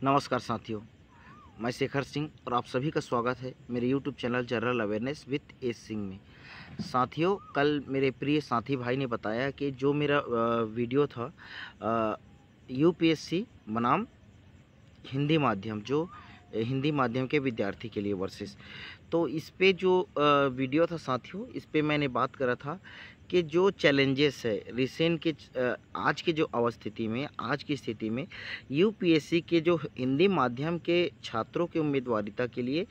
नमस्कार साथियों, मैं शेखर सिंह और आप सभी का स्वागत है मेरे YouTube channel general awareness with S Singh में। साथियों, कल मेरे प्रिय साथी भाई ने बताया कि जो मेरा वीडियो था यूपीएससी बनाम हिंदी माध्यम, जो हिंदी माध्यम के विद्यार्थी के लिए वर्सेस, तो इस पे जो वीडियो था साथियों, इस पे मैंने बात करा था कि जो चैलेंजेस है रिसेंट के आज के जो अवस्थिति में, आज की स्थिति में यूपीएससी के जो हिंदी माध्यम के छात्रों की उम्मीदवारिता के लिए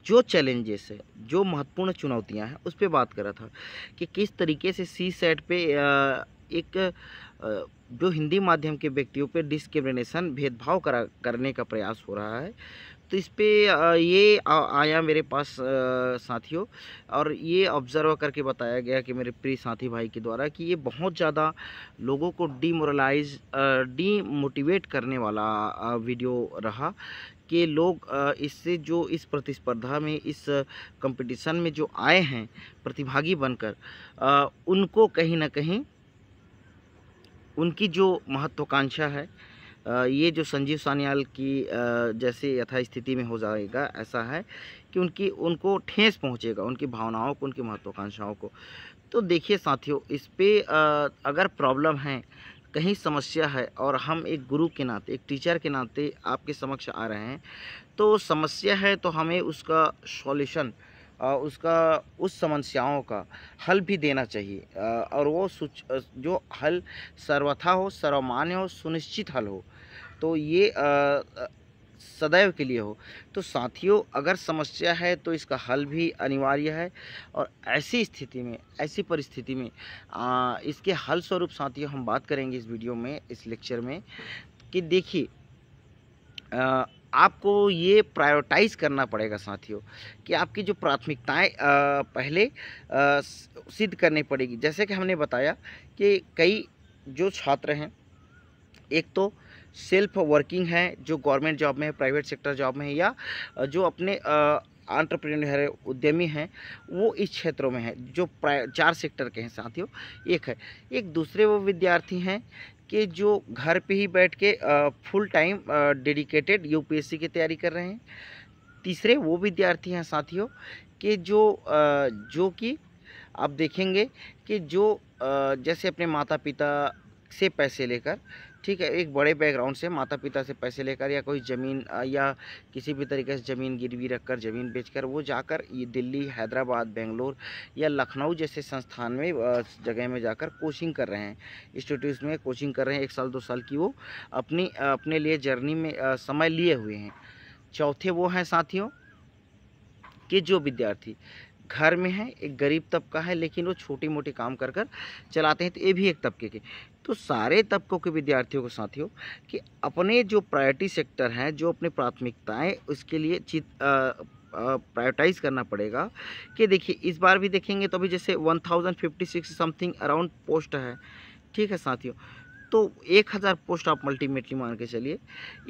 जो चैलेंजेस है, जो महत्वपूर्ण चुनौतियां हैं, उस पर बात करा था कि किस तरीके से सी सेट पे एक जो हिंदी माध्यम के व्यक्तियों पे डिस्क्रिमिनेशन, भेदभाव करने का प्रयास हो रहा है। तो इस पे ये आया मेरे पास साथियों, और ये ऑब्ज़र्व करके बताया गया कि मेरे प्रिय साथी भाई के द्वारा कि ये बहुत ज़्यादा लोगों को डीमोटिवेट करने वाला वीडियो रहा कि लोग इससे जो इस प्रतिस्पर्धा में, इस कंपटीशन में जो आए हैं प्रतिभागी बनकर, उनको कहीं ना कहीं उनकी जो महत्वाकांक्षा है, ये जो संजीव सान्याल की जैसे यथास्थिति में हो जाएगा, ऐसा है कि उनको ठेस पहुंचेगा, उनकी भावनाओं को, उनकी महत्वाकांक्षाओं को। तो देखिए साथियों, इस पे अगर प्रॉब्लम है, कहीं समस्या है, और हम एक गुरु के नाते, एक टीचर के नाते आपके समक्ष आ रहे हैं, तो समस्या है तो हमें उसका सॉल्यूशन, उस समस्याओं का हल भी देना चाहिए, और वो जो हल सर्वथा हो, सर्वमान्य हो, सुनिश्चित हल हो, तो ये सदैव के लिए हो। तो साथियों, अगर समस्या है तो इसका हल भी अनिवार्य है, और ऐसी स्थिति में, ऐसी परिस्थिति में इसके हल स्वरूप साथियों हम बात करेंगे इस वीडियो में, इस लेक्चर में, कि देखिए आपको ये प्रायोरिटाइज़ करना पड़ेगा साथियों कि आपकी जो प्राथमिकताएं पहले सिद्ध करनी पड़ेगी। जैसे कि हमने बताया कि कई जो छात्र हैं, एक तो सेल्फ वर्किंग है, जो गवर्नमेंट जॉब में है, प्राइवेट सेक्टर जॉब में है, या जो अपने एंटरप्रेन्योर है, उद्यमी हैं, वो इस क्षेत्रों में है, जो 4 सेक्टर के हैं साथियों। एक दूसरे वो विद्यार्थी हैं कि जो घर पे ही बैठ के फुल टाइम डेडिकेटेड यूपीएससी की तैयारी कर रहे हैं। तीसरे वो विद्यार्थी हैं साथियों कि जो कि आप देखेंगे कि जो जैसे अपने माता पिता से पैसे लेकर, ठीक है, एक बड़े बैकग्राउंड से माता पिता से पैसे लेकर, या कोई ज़मीन या किसी भी तरीके से ज़मीन गिरवी रखकर, ज़मीन बेचकर वो जाकर ये दिल्ली, हैदराबाद, बेंगलोर या लखनऊ जैसे संस्थान में, जगह में जाकर कोचिंग कर रहे हैं, इंस्टीट्यूट में कोचिंग कर रहे हैं, 1 साल 2 साल की वो अपने लिए जर्नी में समय लिए हुए हैं। चौथे वो हैं साथियों कि जो विद्यार्थी घर में है, एक गरीब तबका है, लेकिन वो छोटी मोटी काम कर कर चलाते हैं, तो ये भी एक तबके के। तो सारे तबकों के विद्यार्थियों को साथियों कि अपने जो प्रायोरिटी सेक्टर हैं, जो अपनी प्राथमिकताएं, उसके लिए प्रायोरिटाइज़ करना पड़ेगा। कि देखिए, इस बार भी देखेंगे तो अभी जैसे 1056 समथिंग अराउंड पोस्ट है, ठीक है साथियों। तो 1000 पोस्ट आप अल्टीमेटली मान के चलिए,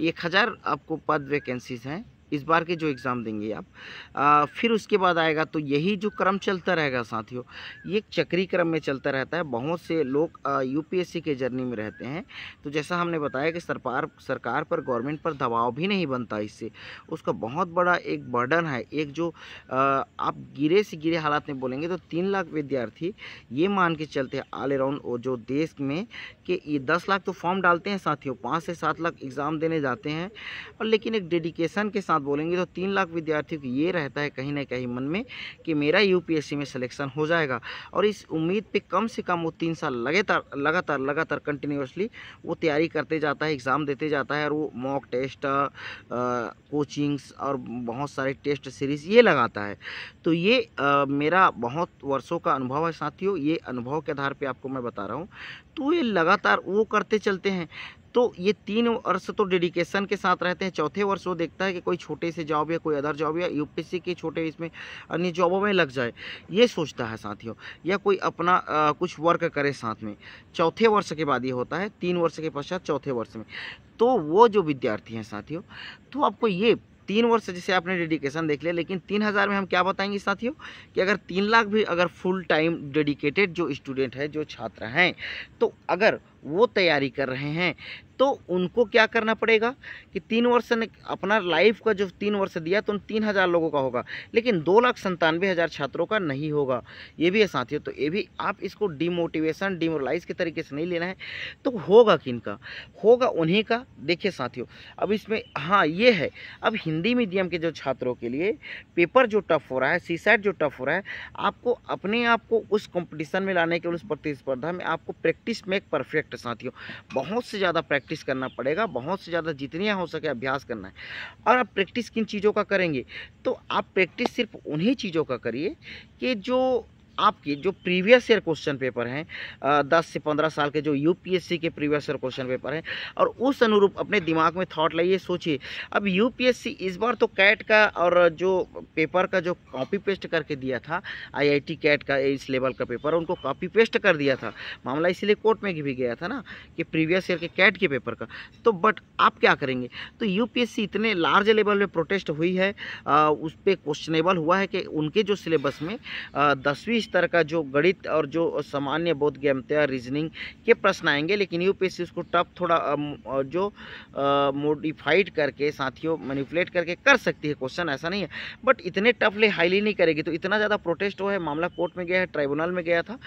1000 आपको पद वैकेंसीज हैं इस बार के जो एग्ज़ाम देंगे आप। फिर उसके बाद आएगा, तो यही जो क्रम चलता रहेगा साथियों, ये एक चक्री क्रम में चलता रहता है। बहुत से लोग यूपीएससी के जर्नी में रहते हैं, तो जैसा हमने बताया कि सरकार पर, गवर्नमेंट पर दबाव भी नहीं बनता, इससे उसका बहुत बड़ा एक बर्डन है। एक जो आप गिरे से गिरे हालात में बोलेंगे तो 3 लाख विद्यार्थी ये मान के चलते हैं ऑल अराउंड वो जो देश में, कि ये 10 लाख तो फॉर्म डालते हैं साथियों, 5 से 7 लाख एग्ज़ाम देने जाते हैं, और लेकिन एक डेडिकेशन के साथ बोलेंगे तो 3 लाख विद्यार्थियों को ये रहता है कहीं ना कहीं मन में कि मेरा यूपीएससी में सिलेक्शन हो जाएगा, और इस उम्मीद पे कम से कम वो 3 साल लगातार कंटिन्यूसली वो तैयारी करते जाता है, एग्ज़ाम देते जाता है, और वो मॉक टेस्ट, कोचिंग्स और बहुत सारे टेस्ट सीरीज़ ये लगाता है। तो ये मेरा बहुत वर्षों का अनुभव है साथियों, ये अनुभव के आधार पर आपको मैं बता रहा हूँ। तो ये लगातार वो करते चलते हैं, तो ये 3 वर्ष तो डेडिकेशन के साथ रहते हैं। चौथे वर्ष वो देखता है कि कोई छोटे से जॉब या कोई अदर जॉब या यूपीएससी के छोटे इसमें अन्य जॉबों में लग जाए, ये सोचता है साथियों, या कोई अपना कुछ वर्क करे साथ में। चौथे वर्ष के बाद ये होता है, 3 वर्ष के पश्चात चौथे वर्ष में। तो वो जो विद्यार्थी हैं साथियों, तो आपको ये 3 वर्ष जैसे आपने डेडिकेशन देख लिया, लेकिन 3000 में हम क्या बताएंगे साथियों कि अगर 3 लाख भी अगर फुल टाइम डेडिकेटेड जो स्टूडेंट है, जो छात्र हैं, तो अगर वो तैयारी कर रहे हैं, तो उनको क्या करना पड़ेगा कि 3 वर्ष ने अपना लाइफ का जो 3 वर्ष दिया तो उन 3000 लोगों का होगा, लेकिन 2,97,000 छात्रों का नहीं होगा। ये भी है साथियों, तो ये भी आप इसको डिमोटिवेशन डिमोरलाइज के तरीके से नहीं लेना है। तो होगा किनका? होगा उन्हीं का। देखिए साथियों, अब इसमें हाँ ये है, अब हिंदी मीडियम के जो छात्रों के लिए पेपर जो टफ हो रहा है, सीसैट जो टफ हो रहा है, आपको अपने आप को उस कंपटीशन में लाने के लिए, उस प्रतिस्पर्धा में आपको प्रैक्टिस मेक परफेक्ट साथियों, बहुत से ज़्यादा प्रैक्टिस करना पड़ेगा, बहुत से ज़्यादा जितनी हो सके अभ्यास करना है। और आप प्रैक्टिस किन चीज़ों का करेंगे? तो आप प्रैक्टिस सिर्फ उन्हीं चीज़ों का करिए कि जो आपके जो प्रीवियस ईयर क्वेश्चन पेपर हैं, 10 से 15 साल के जो यूपीएससी के प्रीवियस ईयर क्वेश्चन पेपर हैं, और उस अनुरूप अपने दिमाग में थॉट लाइए, सोचिए। अब यूपीएससी इस बार तो कैट का और जो पेपर का जो कॉपी पेस्ट करके दिया था, आईआईटी कैट का इस लेवल का पेपर उनको कॉपी पेस्ट कर दिया था, मामला इसीलिए कोर्ट में भी गया था ना कि प्रीवियस ईयर के कैट के पेपर का। तो बट आप क्या करेंगे? तो यूपीएससी इतने लार्ज लेवल में प्रोटेस्ट हुई है, उस पर क्वेश्चनेबल हुआ है कि उनके जो सिलेबस में 10वीं स्तर का जो गणित और जो सामान्य बोध ज्ञानता रीजनिंग के प्रश्न आएंगे, लेकिन यूपीएससी उसको टफ थोड़ा जो मॉडिफाइड करके साथियों मैनिपुलेट करके कर सकती है क्वेश्चन, ऐसा नहीं है, बट इतने टफली हाईली नहीं करेगी। तो इतना ज़्यादा प्रोटेस्ट हुआ है, मामला कोर्ट में गया है, ट्राइब्यूनल में गया था,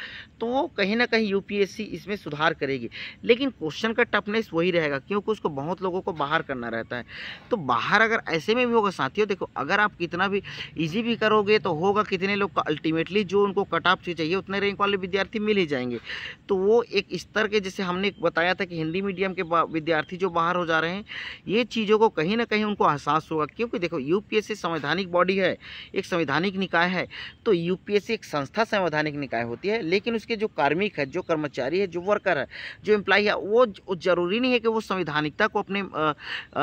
तो कहीं ना कहीं यूपीएससी इसमें सुधार करेगी, लेकिन क्वेश्चन का टफनेस वही रहेगा, क्योंकि उसको बहुत लोगों को बाहर करना रहता है। तो बाहर अगर ऐसे में भी होगा साथियों, देखो अगर आप कितना भी ईजी भी करोगे तो होगा कितने लोग का अल्टीमेटली जो उनको कट ऑफ से चाहिए उतने रैंक वाले विद्यार्थी मिल ही जाएंगे। तो वो एक स्तर के, जैसे हमने बताया था कि हिंदी मीडियम के विद्यार्थी जो बाहर हो जा रहे हैं, ये चीज़ों को कहीं ना कहीं उनको एहसास होगा, क्योंकि देखो यूपीएससी संवैधानिक बॉडी है, एक संवैधानिक निकाय है। तो यूपीएससी एक संस्था संवैधानिक निकाय होती है, लेकिन उसके जो कार्मिक है, जो कर्मचारी है, जो वर्कर है, जो एम्प्लॉय है, वो जरूरी नहीं है कि वो संवैधानिकता को अपने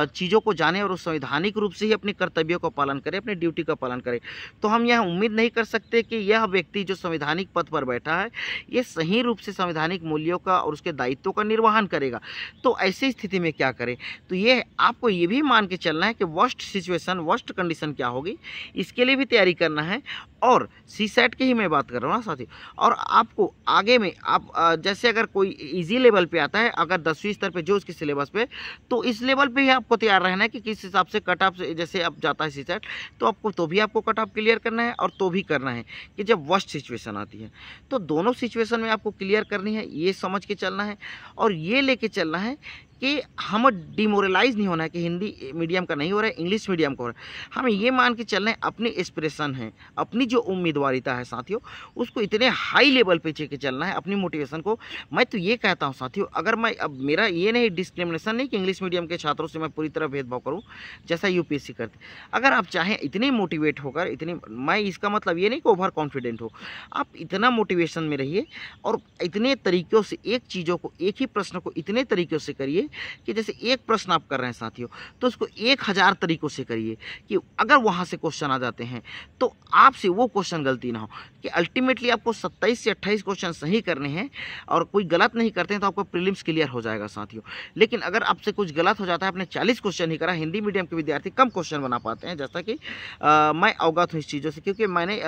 चीज़ों को जाने और उस संवैधानिक रूप से ही अपने कर्तव्यों का पालन करे, अपनी ड्यूटी का पालन करे। तो हम यह उम्मीद नहीं कर सकते कि यह व्यक्ति जो संवैधानिक पद पर बैठा है ये सही रूप से संवैधानिक मूल्यों का और उसके दायित्वों का निर्वहन करेगा। तो ऐसी स्थिति में क्या करें? तो ये आपको ये भी मान के चलना है कि वर्स्ट सिचुएशन, वर्स्ट कंडीशन क्या होगी, इसके लिए भी तैयारी करना है। और सीसैट की ही मैं बात कर रहा हूँ ना साथी। और आपको आगे में आप जैसे अगर कोई इजी लेवल पे आता है, अगर 10वीं स्तर पे जो उसके सिलेबस पे, तो इस लेवल पे ही आपको तैयार रहना है कि किस हिसाब से कट ऑफ जैसे अब जाता है सीसैट, तो आपको तो भी आपको कट ऑफ क्लियर करना है, और तो भी करना है कि जब वर्स्ट सिचुएशन आती है तो दोनों सिचुएशन में आपको क्लियर करनी है, ये समझ के चलना है। और ये लेके चलना है कि हम डिमोरलाइज नहीं होना है कि हिंदी मीडियम का नहीं हो रहा है, इंग्लिश मीडियम का हो रहा है। हमें ये मान के चलना है अपनी एस्पिरेशन है, अपनी जो उम्मीदवारिता है साथियों, उसको इतने हाई लेवल पे लेके चलना है अपनी मोटिवेशन को। मैं तो ये कहता हूँ साथियों, अगर मैं अब मेरा ये नहीं डिस्क्रिमिनेशन नहीं कि इंग्लिश मीडियम के छात्रों से मैं पूरी तरह भेदभाव करूँ जैसा यूपीएससी करते। अगर आप चाहें इतने मोटिवेट होकर, इतनी, मैं इसका मतलब ये नहीं कि ओवर कॉन्फिडेंट हो, आप इतना मोटिवेशन में रहिए और इतने तरीक़ों से एक चीज़ों को, एक ही प्रश्न को इतने तरीक़ों से करिए कि जैसे एक प्रश्न आप कर रहे हैं साथियों, तो उसको 1000 तरीकों से करिए कि अगर वहाँ से क्वेश्चन आ जाते हैं तो आपसे वो क्वेश्चन गलती ना हो, कि अल्टीमेटली आपको 27 से 28 क्वेश्चन सही करने हैं और कोई गलत नहीं करते हैं तो आपका प्रीलिम्स क्लियर हो जाएगा साथियों। लेकिन अगर आपसे कुछ गलत हो जाता है, आपने 40 क्वेश्चन ही करा, हिंदी मीडियम के विद्यार्थी कम क्वेश्चन बना पाते हैं, जैसा कि मैं अवगत हूँ इस चीज़ों से, क्योंकि मैंने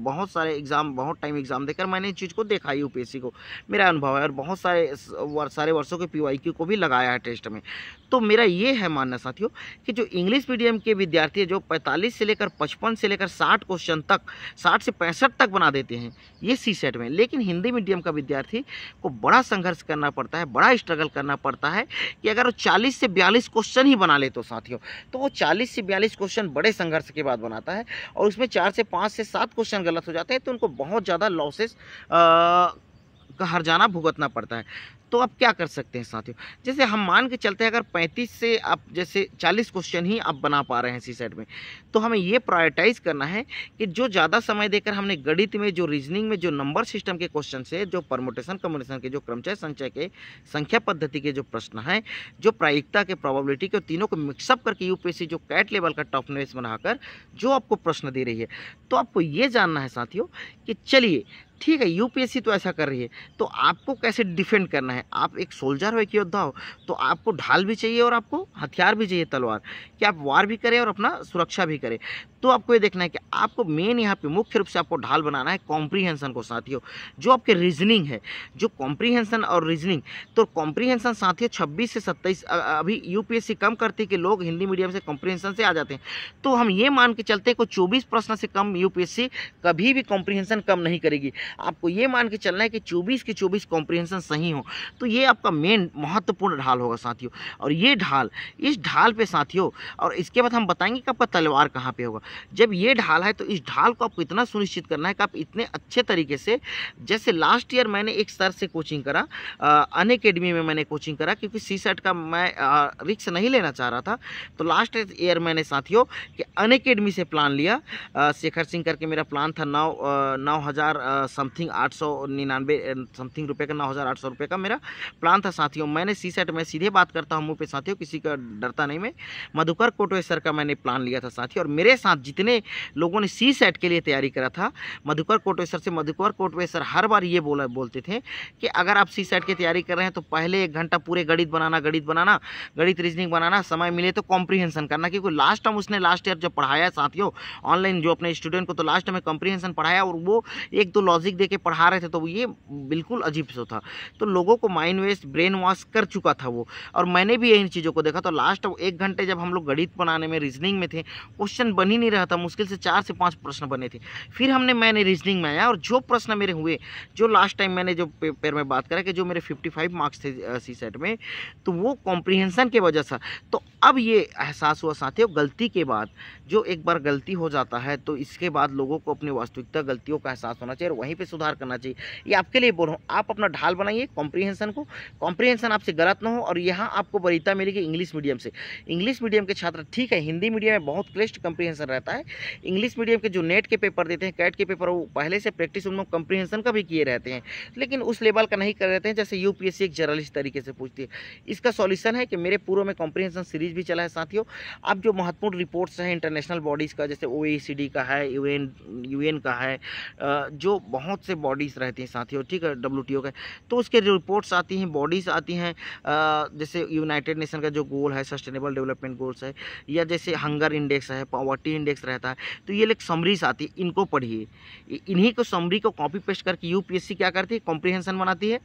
बहुत सारे एग्ज़ाम, बहुत टाइम एग्ज़ाम देकर मैंने इस चीज़ को देखा, यूपीएससी को मेरा अनुभव है, और बहुत सारे वर्षों के पीवाईक्यू को भी लगाया है टेस्ट में। तो मेरा ये है मानना साथियों कि जो इंग्लिश मीडियम के विद्यार्थी है, जो 45 से लेकर 55 से लेकर 60 क्वेश्चन तक, 60 से 65 तक बना देते हैं ये सीसैट में, लेकिन हिंदी मीडियम का विद्यार्थी को बड़ा संघर्ष करना पड़ता है, बड़ा स्ट्रगल करना पड़ता है कि अगर वो 40 से 42 क्वेश्चन ही बना ले तो साथियों, तो वो 40 से 42 क्वेश्चन बड़े संघर्ष के बाद बनाता है, और उसमें 4 से 5 से 7 क्वेश्चन गलत हो जाते हैं तो उनको बहुत ज़्यादा लॉसेस का हर्जाना भुगतना पड़ता है। तो आप क्या कर सकते हैं साथियों, जैसे हम मान के चलते हैं अगर 35 से आप जैसे 40 क्वेश्चन ही आप बना पा रहे हैं सीसैट में, तो हमें ये प्रायोरिटाइज करना है कि जो ज़्यादा समय देकर हमने गणित में, जो रीजनिंग में, जो नंबर सिस्टम के क्वेश्चन से, जो परमुटेशन कम्युनिकेशन के, जो क्रमचय संचय के, संख्या पद्धति के जो प्रश्न हैं, जो प्रायिकता के, प्रोबेबिलिटी के, तीनों को मिक्सअप करके यूपीएससी जो कैट लेवल का टफनेस बनाकर जो आपको प्रश्न दे रही है, तो आपको ये जानना है साथियों कि चलिए ठीक है, यूपीएससी तो ऐसा कर रही है, तो आपको कैसे डिफेंड करना है? आप एक सोल्जर हो, एक योद्धा हो, तो आपको ढाल भी चाहिए और आपको हथियार भी चाहिए, तलवार, कि आप वार भी करें और अपना सुरक्षा भी करें। तो आपको ये देखना है कि आपको मेन यहाँ पे मुख्य रूप से आपको ढाल बनाना है कॉम्प्रीहेंशन को साथियों, जो आपके रीजनिंग है, जो कॉम्प्रीहेंशन और रीजनिंग। तो कॉम्प्रीहेंशन साथियों 26 से 27 अभी यूपीएससी कम करती है कि लोग हिंदी मीडियम से कॉम्प्रीहेंशन से आ जाते हैं, तो हम ये मान के चलते हैं कि 24 प्रश्न से कम यूपीएससी कभी भी कॉम्प्रीहेंशन कम नहीं करेगी। आपको ये मान के चलना है कि 24 के 24 कॉम्प्रीहेंशन सही हो, तो ये आपका मेन महत्वपूर्ण ढाल होगा साथियों। और ये ढाल, इस ढाल पे साथियों, और इसके बाद हम बताएंगे कि आपका तलवार कहाँ पे होगा। जब ये ढाल है तो इस ढाल को आपको इतना सुनिश्चित करना है कि आप इतने अच्छे तरीके से, जैसे लास्ट ईयर मैंने एक सर से कोचिंग करा, अनअकैडमी में मैंने कोचिंग करा, क्योंकि सीसेट का मैं रिस्क नहीं लेना चाह रहा था। तो लास्ट ईयर मैंने साथियों कि अनअकैडमी से प्लान लिया, शेखर सिंह करके मेरा प्लान था 9,000 समथिंग 899 समथिंग रुपये का, 9,800 रुपये का मेरा प्लान था साथियों। मैंने सीसेट में सीधे बात करता हूँ मुँह पे साथियों, किसी का डरता नहीं मैं, मधुकर कोटवे सर का मैंने प्लान लिया था साथियों। और मेरे साथ जितने लोगों ने सीसेट के लिए तैयारी करा था मधुकर कोटवे सर से, मधुकर कोटवे सर हर बार ये बोलते थे कि अगर आप सीसेट की तैयारी कर रहे हैं तो पहले 1 घंटा पूरे गणित बनाना, गणित रीजनिंग बनाना, समय मिले तो कॉम्प्रीहेंशन करना, क्योंकि लास्ट ईयर जब पढ़ाया साथियों ऑनलाइन जो अपने स्टूडेंट को, तो लास्ट में कॉम्प्रीहेंशन पढ़ाया और वो 1-2 लॉजिक दे के पढ़ा रहे थे, तो ये बिल्कुल अजीब सा था। तो लोगों को माइंड वेस्ट, ब्रेन वॉश कर चुका था वो, और मैंने भी इन चीज़ों को देखा। तो लास्ट 1 घंटे जब हम लोग गणित बनाने में, रीजनिंग में थे, क्वेश्चन बन ही नहीं रहा था, मुश्किल से 4 से 5 प्रश्न बने थे। फिर मैंने रीजनिंग में आया और जो प्रश्न मेरे हुए, जो लास्ट टाइम मैंने जो पेपर में बात करा कि जो मेरे 55 मार्क्स थे सीसेट में, तो वो कॉम्प्रीहेंशन के वजह से। तो अब ये एहसास हुआ साथियों, गलती के बाद, जो एक बार गलती हो जाता है तो इसके बाद लोगों को अपनी वास्तविकता गलतियों का एहसास होना चाहिए और वहीं पे सुधार करना चाहिए। ये आपके लिए बोल रहा हूँ, आप अपना ढाल बनाइए कॉम्प्रीहेंशन को, कॉम्प्रीहेंशन आपसे गलत ना हो। और यहाँ आपको वरीयता मिलेगी इंग्लिश मीडियम से। इंग्लिश मीडियम के छात्र, ठीक है हिंदी मीडियम में बहुत क्लिष्ट कॉम्प्रीहेंशन रहता है, इंग्लिश मीडियम के जो नेट के पेपर देते हैं, कैट के पेपर, वो पहले से प्रैक्टिस उन लोग कॉम्प्रीहेंशन का भी किए रहते हैं, लेकिन उस लेवल का नहीं कर रहते हैं जैसे यूपीएससी एक जर्नलिस्ट तरीके से पूछती है। इसका सॉल्यूशन है कि मेरे पूर्व में कॉम्प्रीहेंशन सीरीज भी चला है साथियों। अब जो महत्वपूर्ण रिपोर्ट्स हैं इंटरनेशनल बॉडीज़ का, जैसे OECD का है, यूएन का है, जो बहुत से बॉडीज़ रहती हैं साथियों, ठीक है, WTO का, तो उसके जो रिपोर्ट्स आती हैं, बॉडीज़ आती हैं, जैसे यूनाइटेड नेशन का जो गोल है, सस्टेनेबल डेवलपमेंट गोल्स है, या जैसे हंगर इंडेक्स है, पॉवर्टी इंडेक्स रहता है, तो ये एक समरीज आती है, इनको पढ़िए। इन्हीं को समरी को कॉपी पेस्ट करके यूपीएससी क्या करती है, कॉम्प्रीहेंशन बनाती है,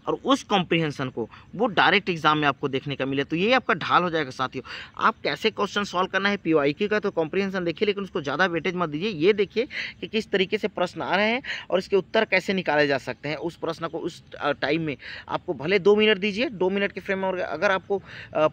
और उस कॉम्प्रीहेंशन को वो डायरेक्ट एग्जाम में आपको देखने का मिले। तो ये आपका ढाल हो जाएगा साथियों। आप कैसे क्वेश्चन सॉल्व करना है पीवाईक्यू का, तो कॉम्प्रीहेंशन देखिए, लेकिन उसको ज़्यादा वेटेज मत दीजिए। ये देखिए कि किस तरीके से प्रश्न आ रहे हैं और इसके उत्तर कैसे निकाले जा सकते हैं। उस प्रश्न को उस टाइम में आपको भले 2 मिनट दीजिए, 2 मिनट के फ्रेम में अगर आपको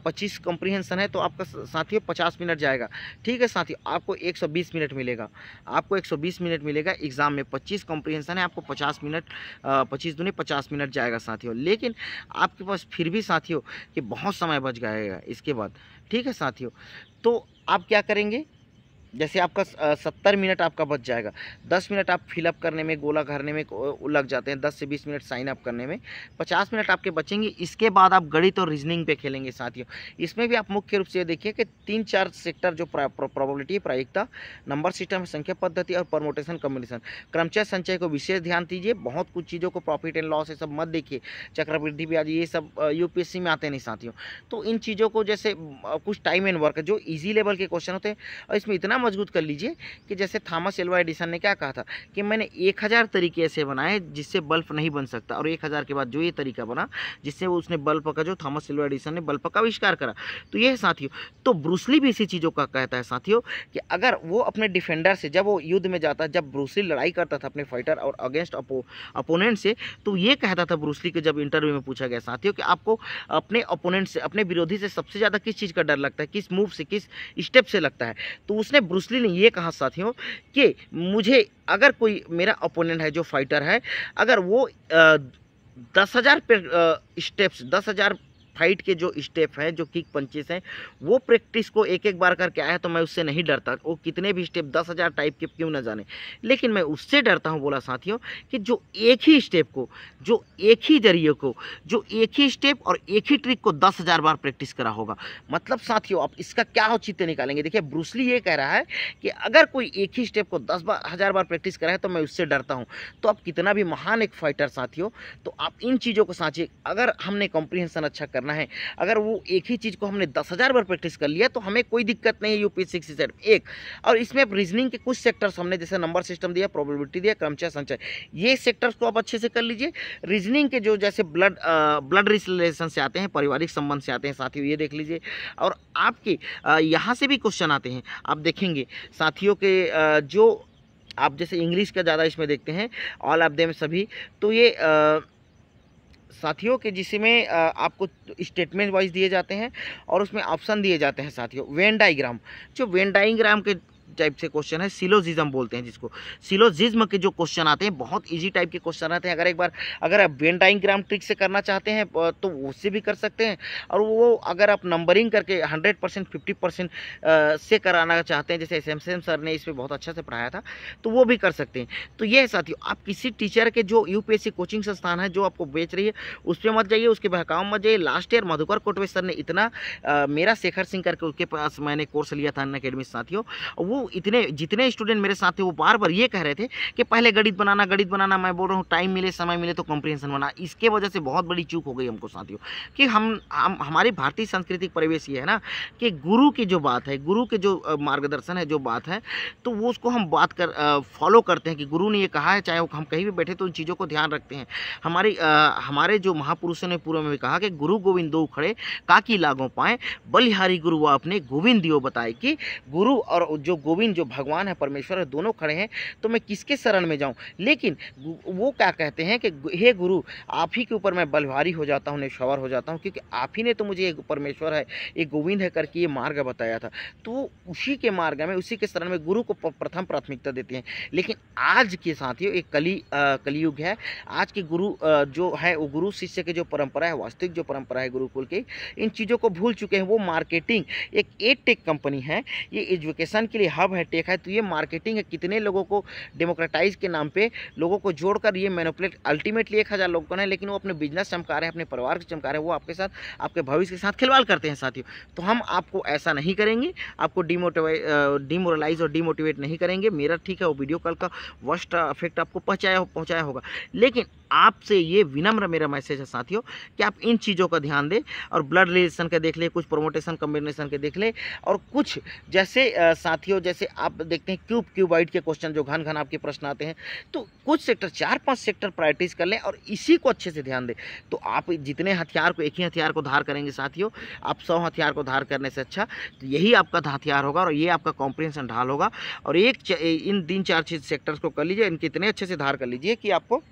25 कॉम्प्रीहेंशन है तो आपका साथियों 50 मिनट जाएगा। ठीक है साथियों, आपको 120 मिनट मिलेगा, आपको 120 मिनट मिलेगा एग्जाम में। 25 कॉम्प्रीहेंशन है, आपको 50 मिनट, 25 दूनी 50 मिनट जाएगा साथियों। लेकिन आपके पास फिर भी साथियों कि बहुत समय बच जाएगा इसके बाद। ठीक है साथियों, तो आप क्या करेंगे, जैसे आपका 70 मिनट आपका बच जाएगा, 10 मिनट आप फिलअप करने में, गोला भरने में लग जाते हैं, 10 से 20 मिनट साइन अप करने में, 50 मिनट आपके बचेंगे। इसके बाद आप गणित और रीजनिंग पे खेलेंगे साथियों। इसमें भी आप मुख्य रूप से ये देखिए कि 3-4 सेक्टर, जो प्रोबेबिलिटी, प्रायिकता, नंबर सिस्टम, संख्या पद्धति और परमोटेशन कॉम्बिनेशन, क्रमचय संचय को विशेष ध्यान दीजिए। बहुत कुछ चीज़ों को, प्रॉफिट एंड लॉस, ये सब मत देखिए, चक्रवृद्धि ब्याज, ये सब यूपीएससी में आते नहीं साथियों। तो इन चीज़ों को, जैसे कुछ टाइम एंड वर्क, जो ईजी लेवल के क्वेश्चन होते हैं, और इसमें इतना मजबूत कर लीजिए कि जैसे थॉमस एल्वा एडिसन ने क्या कहा था कि मैंने 1000 तरीके ऐसे बनाए जिससे बल्ब नहीं बन सकता, और 1000 के बाद जो ये तरीका बना जिससे वो उसने बल्ब का, जो थॉमस एल्वा एडिसन ने बल्ब का आविष्कार करा। तो ये साथियों, तो ब्रूस ली भी इसी चीज़ों का कहता है साथियों कि अगर वो अपने डिफेंडर से, जब वो युद्ध में जाता, जब ब्रूस ली लड़ाई करता था अपने फाइटर और अगेंस्ट अपोनेंट से, तो ये कहता था ब्रूस ली के, जब इंटरव्यू में पूछा गया साथियों कि आपको अपने अपोनेंट से, अपने विरोधी से सबसे ज़्यादा किस चीज़ का डर लगता है, किस मूव से, किस स्टेप से लगता है, तो उसने, ब्रूस ली ने ये कहा साथियों कि मुझे, अगर कोई मेरा ओपोनेंट है जो फाइटर है, अगर वो 10,000 स्टेप्स, 10,000 फाइट के जो स्टेप हैं, जो किक पंचेस हैं, वो प्रैक्टिस को एक एक बार करके आया तो मैं उससे नहीं डरता। वो कितने भी स्टेप 10,000 टाइप के क्यों ना जाने, लेकिन मैं उससे डरता हूँ बोला साथियों कि जो एक ही स्टेप को, जो एक ही जरिए को, जो एक ही स्टेप और एक ही ट्रिक को 10,000 बार प्रैक्टिस करा होगा। मतलब साथियों आप इसका क्या औचित्य निकालेंगे। देखिए ब्रूस ली ये कह रहा है कि अगर कोई एक ही स्टेप को 10,000 बार प्रैक्टिस करा है तो मैं उससे डरता हूँ। तो आप कितना भी महान एक फाइटर साथियों, तो आप इन चीज़ों को साझे, अगर हमने कॉम्प्रिहेंशन अच्छा करना है, अगर वो एक ही चीज़ को हमने 10,000 बार प्रैक्टिस कर लिया तो हमें कोई दिक्कत नहीं है यूपीएससी सेट एक। और इसमें अब रीजनिंग के कुछ सेक्टर्स हमने जैसे नंबर सिस्टम दिया, प्रोबेबिलिटी दिया, क्रमचय संचय, ये सेक्टर्स को आप अच्छे से कर लीजिए। रीजनिंग के जो जैसे ब्लड रिलेशन से आते हैं, पारिवारिक संबंध से आते हैं साथियों, ये देख लीजिए। और आपके यहाँ से भी क्वेश्चन आते हैं, आप देखेंगे साथियों के जो आप जैसे इंग्लिश का ज़्यादा इसमें देखते हैं, ऑल ऑफ देम सभी, तो ये साथियों के जिसमें आपको स्टेटमेंट वाइज दिए जाते हैं और उसमें ऑप्शन दिए जाते हैं साथियों। वेन डायग्राम, जो वेन डायग्राम के टाइप से क्वेश्चन है, सिलोजिज्म बोलते हैं जिसको, सिलोजिज्म के जो क्वेश्चन आते हैं बहुत इजी टाइप के क्वेश्चन आते हैं। अगर आप वेन डायग्राम ट्रिक से करना चाहते हैं तो उससे भी कर सकते हैं, और वो अगर आप नंबरिंग करके 100% 50% से कराना चाहते हैं, जैसे एसएम सर ने इस पर बहुत अच्छा से पढ़ाया था, तो वो भी कर सकते हैं। तो ये है साथियों, आप किसी टीचर के जो यूपीएससी कोचिंग संस्थान है जो आपको बेच रही है उस पर मत जाइए, उसके बहकाव मत जाइए। Last year Madhukar Kotwe sir ने इतना मेरा शेखर सिंह करके उसके पास मैंने कोर्स लिया था अन अकेडमी साथियों, वो इतने जितने स्टूडेंट मेरे साथ थे वो बार बार ये कह रहे थे कि पहले गणित बनाना। मैं बोल रहा हूँ टाइम मिले, समय मिले तो कॉम्प्रिहेंशन बना। इसके वजह से बहुत बड़ी चूक हो गई हमको साथियों कि हम हमारी भारतीय सांस्कृतिक परिवेश ये है ना कि गुरु की जो बात है, गुरु के जो मार्गदर्शन है, जो बात है, तो वो उसको हम बात कर फॉलो करते हैं कि गुरु ने ये कहा है, चाहे हम कहीं भी बैठे तो उन चीज़ों को ध्यान रखते हैं। हमारे जो महापुरुषों ने पूर्व में भी कहा कि गुरु गोविंद दो खड़े काकी लागों पाए, बलिहारी गुरु वो अपने गोविंद दियो बताए, कि गुरु और जो गोविंद जो भगवान है, परमेश्वर है, दोनों खड़े हैं तो मैं किसके शरण में जाऊं। लेकिन वो क्या कहते हैं कि हे गुरु, आप ही के ऊपर मैं बलवारी हो जाता हूं, निश्चवर हो जाता हूं, क्योंकि आप ही ने तो मुझे एक परमेश्वर है, एक गोविंद है करके ये मार्ग बताया था। तो उसी के मार्ग में, उसी के शरण में गुरु को प्रथम प्राथमिकता देते हैं। लेकिन आज के साथियों एक कलियुग है। आज के गुरु जो है वो गुरु शिष्य के जो परंपरा है, वास्तविक जो परंपरा है गुरुकुल की, इन चीज़ों को भूल चुके हैं। वो मार्केटिंग, एक टेक कंपनी है, ये एजुकेशन के लिए हब है, टेक है, तो ये मार्केटिंग है। कितने लोगों को डेमोक्रेटाइज के नाम पे लोगों को जोड़कर ये मैनिपुलेट, अल्टीमेटली 1,000 लोग को है, लेकिन वो अपने बिजनेस चमका रहे हैं, अपने परिवार के चमका रहे हैं, वो आपके साथ, आपके भविष्य के साथ खिलवाड़ करते हैं साथियों। तो हम आपको ऐसा नहीं करेंगे, आपको डिमोरलाइज और डिमोटिवेट नहीं करेंगे। मेरा ठीक है वो वीडियो कॉल का वर्स्ट इफेक्ट आपको पहुंचाया होगा, लेकिन आपसे ये विनम्र मेरा मैसेज है साथियों कि आप इन चीज़ों का ध्यान दें और ब्लड रिलेशन के देख ले, कुछ प्रोमोटेशन कॉम्बिनेशन के देख ले, और कुछ जैसे साथियों जैसे आप देखते हैं क्यूबाइड के क्वेश्चन जो घन आपके प्रश्न आते हैं, तो कुछ सेक्टर 4-5 सेक्टर प्रायोरिटीज कर लें और इसी को अच्छे से ध्यान दें। तो आप जितने हथियार को, एक ही हथियार को धार करेंगे साथियों, आप 100 हथियार को धार करने से अच्छा तो यही आपका हथियार होगा और ये आपका कॉम्प्रिहेंशन ढाल होगा। और इन 3-4 चीज सेक्टर्स को कर लीजिए, इनके इतने अच्छे से धार कर लीजिए कि आपको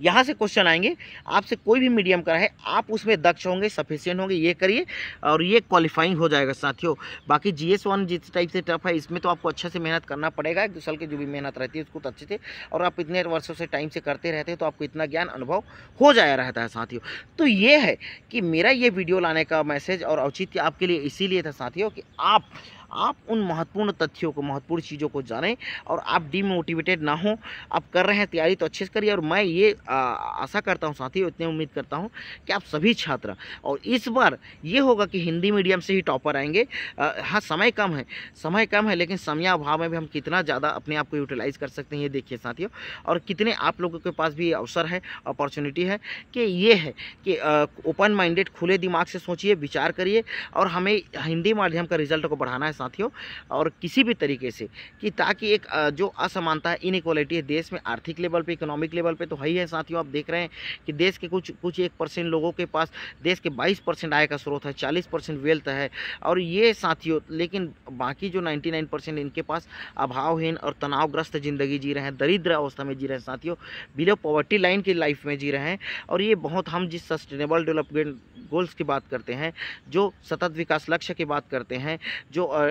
यहाँ से क्वेश्चन आएंगे, आपसे कोई भी मीडियम का है, आप उसमें दक्ष होंगे, सफिशिएंट होंगे, ये करिए और ये क्वालिफाइंग हो जाएगा साथियों। बाकी GS1 जिस टाइप से टफ है, इसमें तो आपको अच्छे से मेहनत करना पड़ेगा। 1-2 साल की जो भी मेहनत रहती है उसको तो अच्छे से, और आप इतने वर्षों से टाइम से करते रहते हैं तो आपको इतना ज्ञान अनुभव हो जाया रहता है साथियों। तो ये है कि मेरा ये वीडियो लाने का मैसेज और औचित्य आपके लिए इसीलिए था साथियों कि आप उन महत्वपूर्ण तथ्यों को, महत्वपूर्ण चीज़ों को जानें और आप डिमोटिवेटेड ना हो। आप कर रहे हैं तैयारी तो अच्छे से करिए, और मैं ये आशा करता हूँ साथियों, इतनी उम्मीद करता हूँ कि आप सभी छात्र, और इस बार ये होगा कि हिंदी मीडियम से ही टॉपर आएंगे। हाँ समय कम है, लेकिन समयाभाव में भी हम कितना ज़्यादा अपने आप को यूटिलाइज़ कर सकते हैं ये देखिए साथियों। और कितने आप लोगों के पास भी अवसर है, अपॉर्चुनिटी है कि ये है कि ओपन माइंडेड, खुले दिमाग से सोचिए, विचार करिए, और हमें हिंदी माध्यम का रिजल्ट को बढ़ाना है साथियों, और किसी भी तरीके से, कि ताकि एक जो असमानता है, इनइक्वालिटी है देश में, आर्थिक लेवल पे, इकोनॉमिक लेवल पे तो है ही है साथियों। आप देख रहे हैं कि देश के कुछ 1% लोगों के पास देश के 22% आय का स्रोत है, 40% वेल्थ है, और ये साथियों, लेकिन बाकी जो 99% इनके पास अभावहीन और तनावग्रस्त जिंदगी जी रहे हैं, दरिद्र अवस्था में जी रहे हैं साथियों, बिलो पॉवर्टी लाइन की लाइफ में जी रहे हैं। और ये बहुत, हम जिस सस्टेनेबल डेवलपमेंट गोल्स की बात करते हैं, जो सतत विकास लक्ष्य की बात करते हैं, जो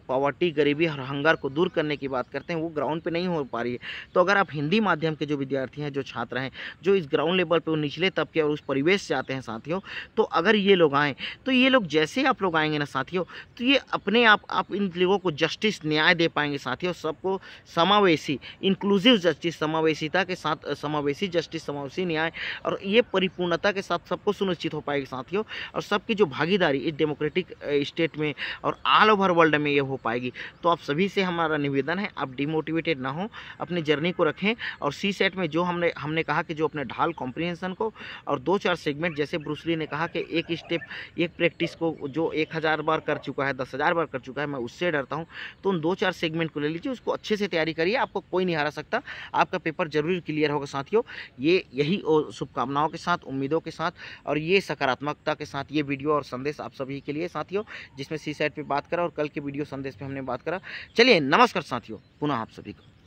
पॉवर्टी, गरीबी और हंगर को दूर करने की बात करते हैं, वो ग्राउंड पे नहीं हो पा रही है। तो अगर आप हिंदी माध्यम के जो विद्यार्थी हैं, जो छात्र हैं, जो इस ग्राउंड लेवल पे, वो निचले तबके और उस परिवेश से आते हैं साथियों, तो अगर ये लोग आएँ, तो ये लोग जैसे आप लोग आएंगे ना साथियों, तो ये अपने आप इन लोगों को जस्टिस, न्याय दे पाएंगे साथियों। सबको समावेशी, इंक्लूसिव जस्टिस, समावेशिता के साथ समावेशी जस्टिस, समावेशी न्याय, और ये परिपूर्णता के साथ सबको सुनिश्चित हो पाएगी साथियों। और सबकी जो भागीदारी इस डेमोक्रेटिक स्टेट में और ऑल ओवर वर्ल्ड में ये हो पाएगी। तो आप सभी से हमारा निवेदन है, आप डिमोटिवेटेड ना हो, अपनी जर्नी को रखें। और सी सेट में जो हमने कहा कि जो अपने ढाल कॉम्प्रिहेंशन को और 2-4 सेगमेंट, जैसे ब्रूस ली ने कहा कि एक स्टेप, एक प्रैक्टिस को जो 1000 बार कर चुका है, 10,000 बार कर चुका है, मैं उससे डरता हूँ। तो उन 2-4 सेगमेंट को ले लीजिए, उसको अच्छे से तैयारी करिए, आपको कोई नहीं हरा सकता, आपका पेपर जरूर क्लियर होगा साथियों। ये यही शुभकामनाओं के साथ, उम्मीदों के साथ और ये सकारात्मकता के साथ ये वीडियो और संदेश आप सभी के लिए साथियों, जिसमें सी सेट पे बात करा और कल के वीडियो संदेश पे हमने बात करा। चलिए, नमस्कार साथियों, पुनः आप सभी को।